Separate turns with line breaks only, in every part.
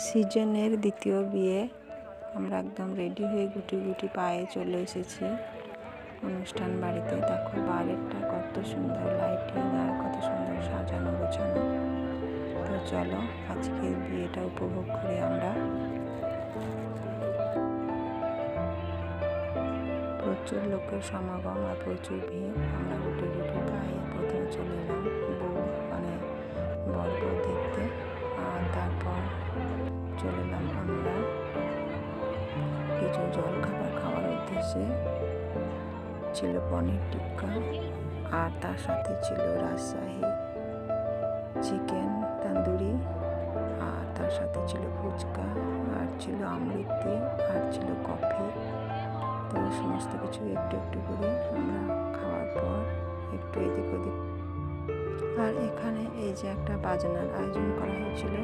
সিজনের দ্বিতীয় বিয়ে। আমরা একদম রেডি হয়ে গুটি গুটি পায়ে চলে এসেছি অনুষ্ঠান বাড়িতে। দেখো বাইরেটা কত সুন্দর লাইটিং আর কত সুন্দর সাজানো গোছানো। তো চলো আজকের বিয়েটা উপভোগ করি আমরা। প্রচুর লোকের সমাগম আর প্রচুর ভিড়। আমরা গুটি গুটি পায়ে প্রথমে চলে এলাম বর বউ দেখতে, আর তারপর চলে এলাম আমরা কিছু জলখাবার খাওয়ার উদ্দেশ্যে। ছিল পনির টিক্কা, আর তার সাথে ছিল রাজশাহী চিকেন তন্দুরি, আর তার সাথে ছিল ফুচকা, আর ছিল আমৃতি, আর ছিল কফি। তো সমস্ত কিছু একটু একটু করে আমরা খাওয়ার পর একটু এদিক ওদিক। আর এখানে এই যে একটা বাজনার আয়োজন করা হয়েছিল।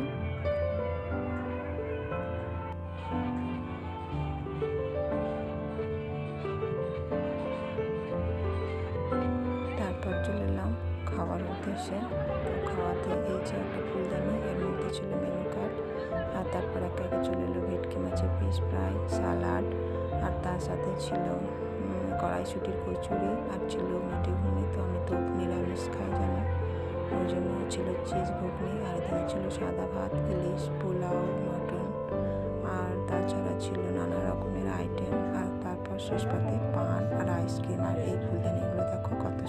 তারপর চলে এলাম খাওয়ার উদ্দেশ্যে। তো খাওয়াতে এই যে একটা ফুলদানি, এর মধ্যে ছিল মেনু কার্ড, আর তারপর একে একে চলে এলো ভেটকি মাছের ফিশ ফ্রাই, সালাড, আর তার সাথে ছিল কড়াইশুটির কচুরি, আর ছিল মাটি ঘুগনি। তো আমি তো নিরামিষ খাই জানি, ওই জন্য ছিল চিজ ঘুগনি, আর এখানে ছিল সাদা ভাত, ইলিশ, পোলাও, মটন, আর তাছাড়া ছিল নানা রকমের আইটেম। আর তারপর শেষ পাতে পান আর আইসক্রিম। আর এই ফুলদানিগুলো দেখো কত